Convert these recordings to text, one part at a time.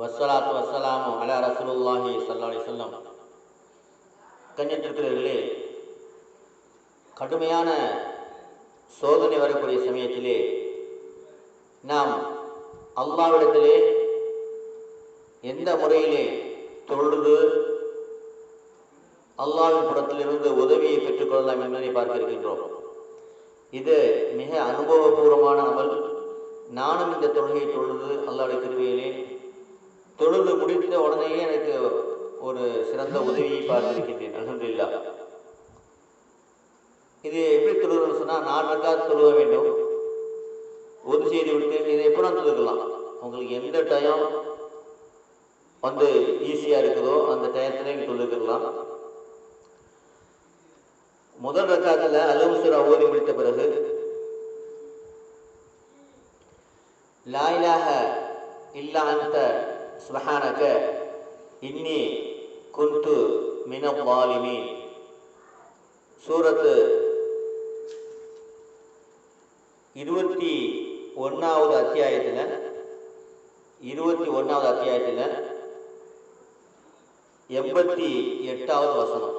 வஸ்ஸலாத்து வஸ்ஸலாமு அலா ரசூலுல்லாஹி ஸல்லல்லாஹு அலைஹி வஸல்லம். கண்ணியத்திற்குரியவர்களே, கடுமையான சோதனை வரக்கூடிய சமயத்திலே நாம் அல்லாஹ்விடத்திலே எந்த முறையிலே தொழுது அல்லாஹ்வின் புறத்திலிருந்து உதவியை பெற்றுக்கொள்ளலாம் என்பதை பார்க்க இருக்கின்றோம். இது மிக அனுபவபூர்வமான அமல். நானும் இந்த தொழுகையை தொழுது அல்லாஹ்வுடைய கிருபையிலே தொழுது முடித்த உடனேயே எனக்கு ஒரு சிறந்த உதவியை பார்த்திருக்கின்றேன். அல்ஹம்துலில்லாஹ். இது எப்படி தொழுதுன்னு சொன்னால், 4 ரக்காத் தொழுக வேண்டும். ஒது செய்து விட்டு இதை எப்போ தொழுகலாம். உங்களுக்கு எந்த டைம் ஈஸியாக இருக்குதோ அந்த டயத்தில் நீங்கள் தொழுதுக்கலாம். முதல் ரக்காத்தில் அல் சூரா ஓதி முடித்த பிறகு லா இலாஹ இல்லா அன்த சுப்ஹானக இன்னி குன்து மினல் ஸாலிமீன் சூரத்து 21வது அத்தியாயத்தில் 88வது வசனம்.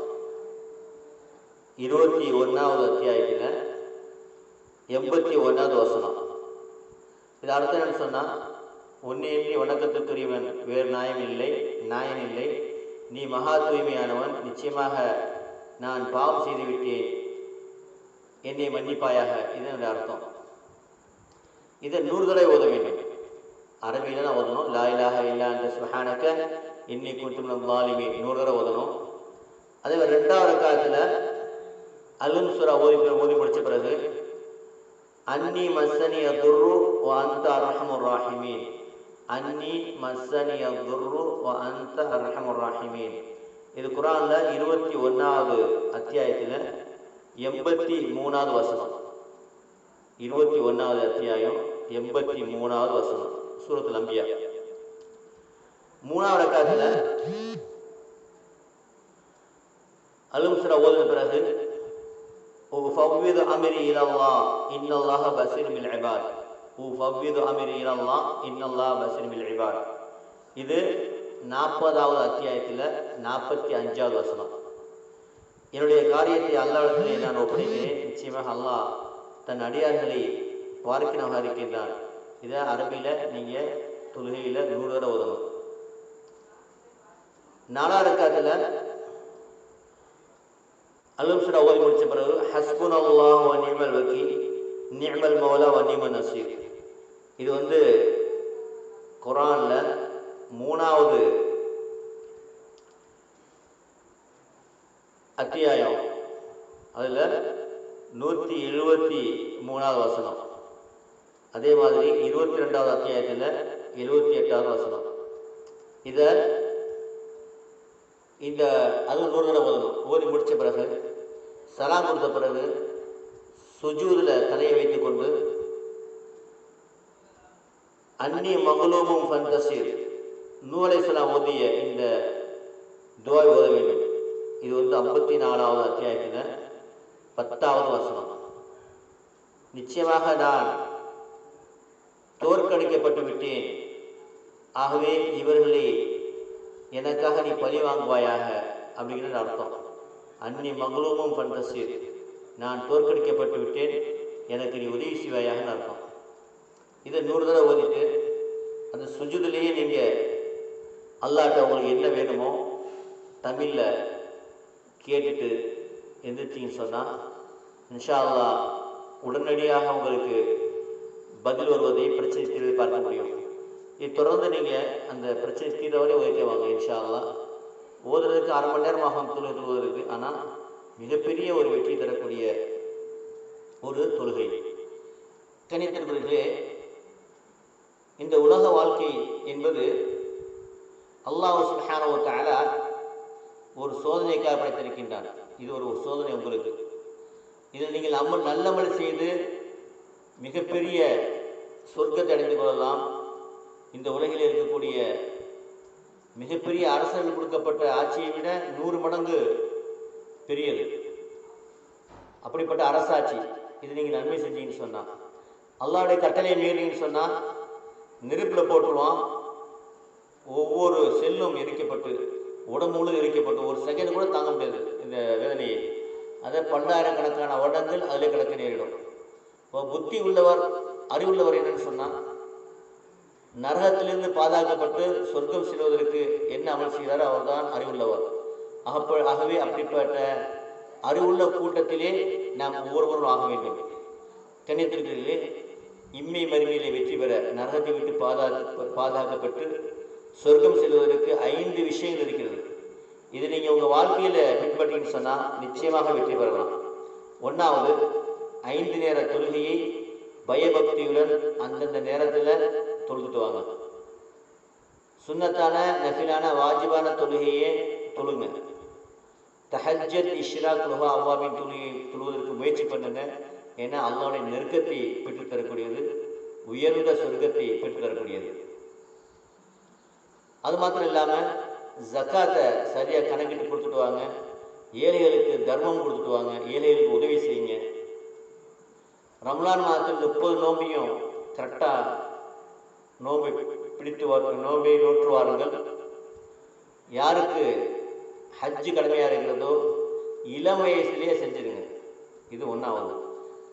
21வது அத்தியாயத்தில் 81வது வசனம். இது அர்த்தம் என்ன சொன்னால், உன்னையின்றி வணக்கத்துக்குரியவன் வேறு நாயன் இல்லை, நீ மகா தூய்மையானவன், நிச்சயமாக நான் பாவம் செய்துவிட்டேன், என்னை மன்னிப்பாயாக. இது என்னுடைய அர்த்தம். இதை 100 தடவை ஓத வேண்டும். அரபியில் தான் ஓதணும். லா இலாஹ இல்லா அன்த சுப்ஹானக இன்னி குன்து மினல் ஸாலிமீன் 100 தடவை ஓதணும். அதே மாதிரி 2வது ரக்காத்தில் அல் சூரா ஓதி முடித்த பிறகு அன்னி மஸ்ஸனி யதுர்ரு வ அன்த அர்ஹமுர் ராஹிமீன் அன்னி மஸ்ஸனி யதுர்ரு வ அன்த அர்ஹமுர் ராஹிமீன். இது குர்ஆனில் 21வது அத்தியாயத்தில் 83வது வசனம். 21வது அத்தியாயம் 83வது வசனம், சூரத்துல் அம்பியா. 3வது ரக்காத்தில் அல் சூரா ஓதின பிறகு உஃபவ்விது அம்ரி இலல்லாஹ் இன்னல்லாஹ பஸீரும் பில் இபாத் உஃபவ்விது அம்ரி இலல்லாஹ் இன்னல்லாஹ பஸீரும் பில் இபாத். இது 40வது அத்தியாயத்தில் 45வது வசனம். என்னுடைய காரியத்தை அல்லாஹ்விடத்திலே நான் ஒப்படைக்கிறேன், நிச்சயமாக அல்லாஹ் தன் அடியார்களை பார்க்கிறவனாக இருக்கின்றான். இதை அரபியில் நீங்கள் தொழுகையில் 100 தடவை ஓதணும். 4வது ரக்காத்தில் அல் சூரா ஓதி முடித்த பிறகு ஹஸ்புனல்லாஹு வ நிஅமல் வக்கீல் நிஅமல் மௌலா வ நிஅமன் நஸீர். இது குர்ஆனில் 3வது அத்தியாயம், அதில் 173வது வசனம். அதே மாதிரி 22வது அத்தியாயத்தில் 78வது வசனம். இதை அது 100 தடவை ஓதணும். ஓதி முடித்த பிறகு சலாம் கொடுத்த பிறகு சுஜூதில் தலையை வைத்துக் கொண்டு அன்னி மக்லூமும் ஃபந்தஸிர் நூஹ் அலைஹிஸ்ஸலாம் ஓதிய இந்த துஆவை ஓத வேண்டும். இது 54வது அத்தியாயத்தில் 10வது வசனம். நிச்சயமாக நான் தோற்கடிக்கப்பட்டு விட்டேன், ஆகவே இவர்களை எனக்காக நீ பழி வாங்குவாயாக அப்படிங்கிறது அர்த்தம். அன்னி மக்லூமும் ஃபந்தஸிர், நான் தோற்கடிக்கப்பட்டு விட்டேன், எனக்கு நீ உதவி செய்வாயாகன்னு அர்த்தம். இதை 100 தடவை ஓதிட்டு அந்த சுஜூதிலேயே நீங்கள் அல்லாஹ்ட்ட உங்களுக்கு என்ன வேணுமோ தமிழில் கேட்டுட்டு எந்திரிச்சிங்கன்னு சொன்னால் இன்ஷா அல்லாஹ் உடனடியாக உங்களுக்கு பதில் வருவதை, பிரச்சனை தீர்வை பார்க்க முடியும். இது தொடர்ந்து நீங்கள் அந்த பிரச்சனை தீர்வரை ஓதிட்டே வாங்க. இன்ஷா அல்லாஹ் ஓதுறதுக்கு 1/2 மணி நேரம் ஆகும் தொழுவதற்கு. ஆனால் மிகப்பெரிய ஒரு வெற்றி தரக்கூடிய ஒரு தொழுகை. கணித்திருக்கிறே, இந்த உலக வாழ்க்கை என்பது அல்லாஹ் சுப்ஹானஹு வ தஆலா ஒரு சோதனைக்காக படைத்திருக்கின்றான். இது ஒரு சோதனை உங்களுக்கு. இதில் நீங்கள் நல்லமல் செய்து மிகப்பெரிய சொர்க்கத்தை அடைந்து கொள்ளலாம். இந்த உலகில் இருக்கக்கூடிய மிகப்பெரிய அரசர்கள் கொடுக்கப்பட்ட ஆட்சியை விட 100 மடங்கு பெரியது. அப்படிப்பட்ட அரசாட்சி இது நீங்கள் நன்மை செஞ்சீங்கன்னு சொன்னால், அல்லாஹ்வுடைய கட்டளையை மீறினீங்கன்னு சொன்னால் நெருப்பில் போட்டுருவான். ஒவ்வொரு செல்லும் எரிக்கப்பட்டு உடம்பு முழு எரிக்கப்பட்டு ஒரு செகண்ட் கூட தாங்க முடியாது இந்த வேதனையை. அதை பல்லாயிரக்கணக்கான வருடங்கள் அதிலே கிடக்க நேரிடும். இப்போ புத்தி உள்ளவர் அறிவுள்ளவர் என்னன்னு சொன்னால், நரகத்திலிருந்து பாதுகாக்கப்பட்டு சொர்க்கம் செல்வதற்கு என்ன அமல் செய்கிறாரோ அவர்தான் அறிவுள்ளவர். ஆகவே அப்படிப்பட்ட அறிவுள்ள கூட்டத்திலே நாம் ஒவ்வொருவரும் ஆக வேண்டும். கண்ணியத்திற்குள்ளே இம்மை மறுமையிலே வெற்றி பெற நரகத்தை விட்டு பாதுகாக்கப்பட்டு சொர்க்கம் செல்வதற்கு 5 விஷயங்கள் இருக்கிறது. இது நீங்கள் உங்கள் வாழ்க்கையில் பின்பற்றின்னு சொன்னால் நிச்சயமாக வெற்றி பெறலாம். 1வது, 5 நேர தொழுகையை பயபக்தியுடன் அந்தந்த நேரத்தில் தொழுதுட்டு வாங்க. சுன்னத்தான நஃபிலான வாஜிபான தொழுகையே தொழுங்க. தஹஜ்ஜத், இஷ்ராக், லுஹா, அவ்வாபின் தொழுவதற்கு முயற்சி பண்ணுங்க. ஏன்னா அல்லாஹ்வுடைய நெருக்கத்தை பெற்றுத்தரக்கூடியது, உயர்ந்த சொர்க்கத்தை பெற்றுத்தரக்கூடியது. அது மாத்திரம் இல்லாமல் ஜக்காத்தை சரியாக கணக்கிட்டு கொடுத்துட்டு வாங்க. ஏழைகளுக்கு தர்மம் கொடுத்துட்டு வாங்க. ஏழைகளுக்கு உதவி செய்யுங்க. ரம்லான் மாதத்தில் 30 நோம்பையும் கரெக்டாக நோம்பை நோற்று வாருங்கள். யாருக்கு ஹஜ்ஜு கடமையாக இருக்கிறதோ இளம் வயசுலேயே செஞ்சுருங்க. இது 1வது.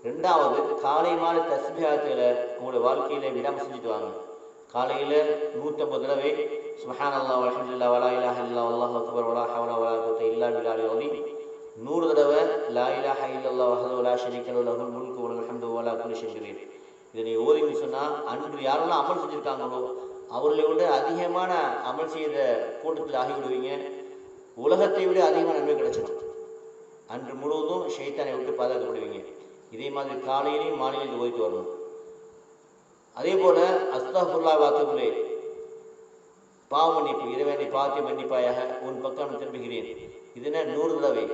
2வது, காலை மாலை தஸ்பீஹாத்துகளை உங்களுடைய வாழ்க்கையில் விடாமல் செஞ்சுட்டு வாங்க. காலையில் 150 தடவை சுப்ஹானல்லாஹ் வல்ஹம்துலில்லாஹ் வலா இலாஹ இல்லல்லாஹ் வல்லாஹு அக்பர் வலா ஹவ்ல வலா குவத்த இல்லா பில்லாஹில் அலீம். 100 தடவை லா இலாஹ இல்லல்லாஹ் வஹ்தஹு லா ஷரீக லஹு லஹுல் முல்கு வலல் ஹம்து வலா குல்லி ஷைஇன் கதீர். இதை நீ ஓதின்னு சொன்னால் அன்று யாரெல்லாம் அமல் செஞ்சுருக்காங்களோ அவர்களை விட அதிகமான அமல் செய்த கூட்டத்தில் ஆகிவிடுவீங்க. உலகத்தை விட அதிகமாக நன்மை கிடைச்சிடும். அன்று முழுவதும் ஷைத்தானை விட்டு பாதுகாக்கப்படுவீங்க. இதே மாதிரி காலையிலையும் மாலையிலையும் ஓதிட்டு வரணும். அதே போல் அஸ்தக்ஃபிருல்லாஹ் வாத்துபுலே, பாவ மன்னிப்பு, இறைவனை பார்த்து மன்னிப்பாயாக, உன் பக்கம் திரும்புகிறேன். இதுனா 100 தடவை.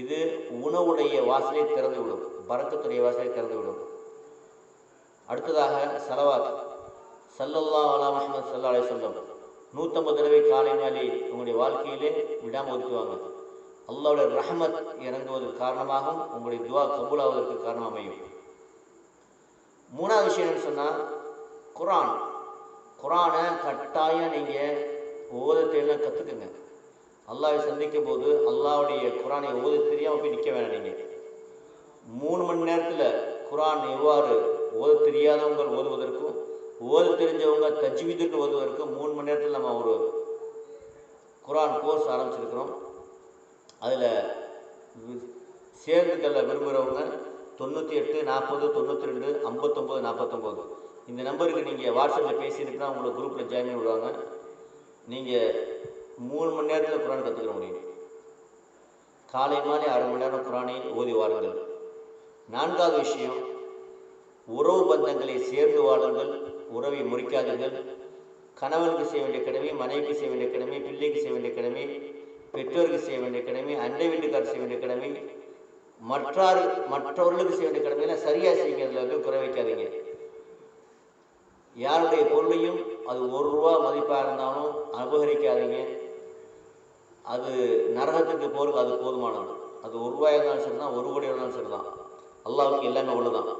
இது உணவுடைய வாசலை திறந்துவிடும், பரக்கத்துடைய வாசலை திறந்துவிடும். அடுத்ததாக ஸலவாத், ஸல்லல்லாஹு அலா முஹம்மது ஸல்லல்லாஹு அலைஹி வஸல்லம் 150 தடவை காலை மாலை உங்களுடைய வாழ்க்கையிலே விடாமல் ஒதுக்குவாங்க. அல்லாஹ்வுடைய ரஹ்மத் இறங்குவதற்கு காரணமாகவும் உங்களுடைய துவா கபூலாவதற்கு காரணம் அமையும். 3வது விஷயம் என்னன்னு சொன்னால், குரானை கட்டாயம் நீங்கள் ஓத தெரியலாம் கற்றுக்குங்க. அல்லாஹ்வை சந்திக்கும் போது அல்லாஹ்வுடைய குரானை ஓத தெரியாமல் போய் நிற்க வேணாம். நீங்கள் 3 மணி நேரத்தில் குரான் எவ்வாறு ஓத தெரியாதவங்க ஓதுவதற்கும் ஓத தெரிஞ்சவங்க தஜ்வீதுக்கு ஓதுவதற்கும் 3 மணி நேரத்தில் நம்ம ஒரு குரான் கோர்ஸ் ஆரம்பிச்சிருக்கிறோம். அதில் சேர்ந்துக்கல்ல விரும்புகிறவங்க 98 40 92 59 49 இந்த நம்பருக்கு நீங்கள் வாட்ஸ்அப்பில் பேசியிருக்கா உங்களை குரூப்பில் ஜாயின் பண்ணி விடுவாங்க. நீங்கள் 3 மணி நேரத்தில் குரான் கற்றுக்க முடியும். காலை மாலை 1/2 மணி நேரம் குரானை ஓதி வாருங்கள். 4வது விஷயம், உறவு பந்தங்களை சேர்ந்து வாழுங்கள், உறவை முறிக்காதீர்கள். கணவனுக்கு செய்ய வேண்டிய கடமை, மனைவிக்கு செய்ய வேண்டிய கடமை, பிள்ளைக்கு செய்ய வேண்டிய கடமை, பெற்றோருக்கு செய்ய வேண்டிய கடமை, அண்டை வீட்டுக்காரர் செய்ய வேண்டிய கடமை, மற்றவர்களுக்கு செய்ய வேண்டிய கடமையெல்லாம் சரியாக செய்கிறதுல குறை வைக்காதீங்க. யாருடைய பொருளையும் அது 1 ரூபா மதிப்பாக இருந்தாலும் அபகரிக்காதீங்க. அது நரகத்துக்கு போருக்கு அது போதுமானது. அது 1 ரூபாயாக இருந்தாலும் சரி தான், 1 கோடி இருந்தாலும் சரி தான். அல்லாஹ்வுக்கு எல்லாமே ஒன்று தான்.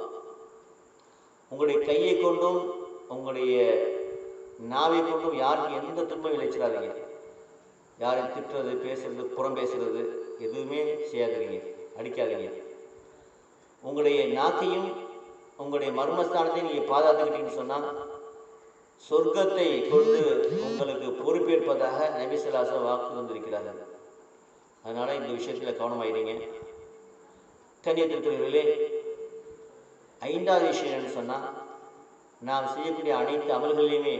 உங்களுடைய கையை கொண்டும் உங்களுடைய நாவை கொண்டும் யாருக்கு எந்த துன்பம் விளைச்சிடாதீங்க. யாரையும் திட்டுறது, பேசுறது, புறம் பேசுறது எதுவுமே செய்யாதீங்க, அடிக்காதீங்க. உங்களுடைய நாக்கையும் உங்களுடைய மர்மஸ்தானத்தையும் நீங்கள் பாதுகாத்துக்கிட்டீங்கன்னு சொன்னால் சொர்க்கத்தை கொண்டு உங்களுக்கு பொறுப்பேற்பதாக நபி ஸல்லல்லாஹு அலைஹி வஸல்லம் வாக்கு தந்திருக்கிறார்கள். அதனால் இந்த விஷயத்தில் கவனமாயிடுங்க. கண்ணியத்திற்குரியவர்களே, 5வது விஷயம் என்னன்னு சொன்னால், நாம் செய்யக்கூடிய அனைத்து அமல்களையுமே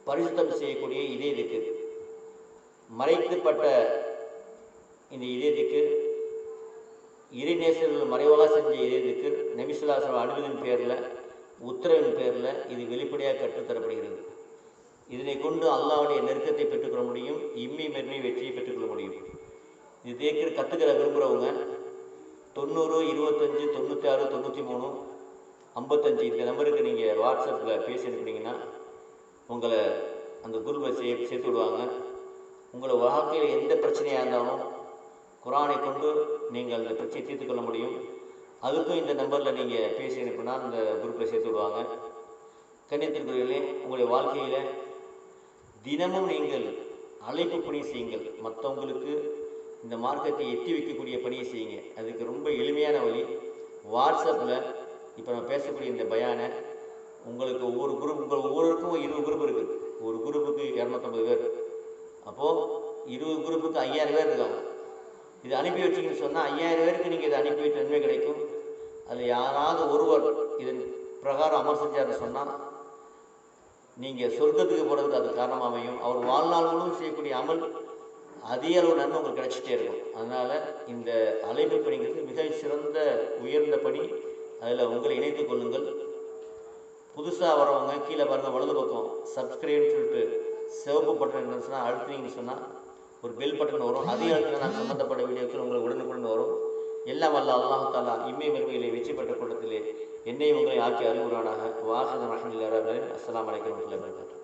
பரிசுத்தம் செய்யக்கூடிய இதயத்துக்கு, மறைக்கப்பட்ட இந்த இதயத்துக்கு, இறைநேசர்கள் மறைவாக செஞ்ச இதயத்துக்கு நபி ஸல்லல்லாஹு அலைஹி வஸல்லம் அனுமதியின் பேரில், உத்தரவின் பேரில் இது வெளிப்படையாக கற்றுத்தரப்படுகிறது. இதனை கொண்டு அல்லாஹ்வுடைய நெருக்கத்தை பெற்றுக்கொள்ள முடியும், இம்மை மறுமை வெற்றியை பெற்றுக்கொள்ள முடியும். இது கற்றுக்கிற விரும்புகிறவங்க 90 25 96 93 55 இந்த நம்பருக்கு நீங்கள் வாட்ஸ்அப்பில் பேசி அனுப்புனீங்கன்னா உங்களை அந்த குரூப்பில் சேர்த்து விடுவாங்க. உங்களை வாழ்க்கையில் எந்த பிரச்சனையாக இருந்தாலும் குரானை கொண்டு நீங்கள் அந்த பிரச்சனையை தீர்த்து கொள்ள முடியும். அதுக்கும் இந்த நம்பரில் நீங்கள் பேசி அனுப்பினா அந்த குரூப்பில் சேர்த்து விடுவாங்க. கண்ணியத்திற்குரியவர்களே, உங்களுடைய வாழ்க்கையில் தினமும் நீங்கள் அழைப்பு பணி செய்யுங்கள். மற்றவங்களுக்கு இந்த மார்க்கத்தை எட்டி வைக்கக்கூடிய பணியை செய்யுங்க. அதுக்கு ரொம்ப எளிமையான வழி, வாட்ஸ்அப்பில் இப்போ நம்ம பேசக்கூடிய இந்த பயானை உங்களுக்கு ஒவ்வொரு குரூப், ஒவ்வொருக்கும் 20 குரூப் இருக்குது. ஒரு குரூப்புக்கு 250 பேர். அப்போது 20 குரூப்புக்கு 5000 பேர் இருக்காங்க. இது அனுப்பி வச்சிங்கன்னு சொன்னால் 5000 பேருக்கு நீங்கள் இதை அனுப்பி வைத்த நன்மை கிடைக்கும். அதில் யாராவது ஒருவர் இதன் பிரகாரம் அமல் செஞ்சார்னு சொன்னால் நீங்கள் சொர்க்கத்துக்கு போகிறதுக்கு அது காரணமாக அமையும். அவர் வாழ்நாள் முழுவதும் செய்யக்கூடிய அமல் அதிக அளவு நன்மை உங்களுக்கு கிடைச்சிட்டே இருக்கும். அதனால் இந்த அழைப்பு பணிங்கிறது மிக சிறந்த உயர்ந்த பணி. அதில் உங்களை இணைத்துக் கொள்ளுங்கள். புதுசாக வரவங்க கீழே பாருங்கள், வலது பக்கம் சப்ஸ்கிரைப்னு சொல்லிட்டு சிவப்பு பட்டன் இருந்துச்சுன்னா அழுத்தினீங்கன்னு சொன்னால் ஒரு பெல் பட்டன் வரும். அதே அழுத்தினா நான் சம்மந்தப்பட்ட வீடியோக்கள் உங்களுக்கு உடனுக்குடன் வரும். எல்லாம் வல்ல அல்லாஹ் தஆலா இம்மை மறுமையிலே வெற்றி பெற்ற கூட்டத்திலே என்னை உங்களை ஆக்கி அறிவுறானாக. வாஹித அல்ஹம்துலில்லாஹி ரப்பில் ஆலமீன். அஸ்ஸலாமு அலைக்கும் வரஹ்மத்துல்லாஹி வபரகாத்துஹு.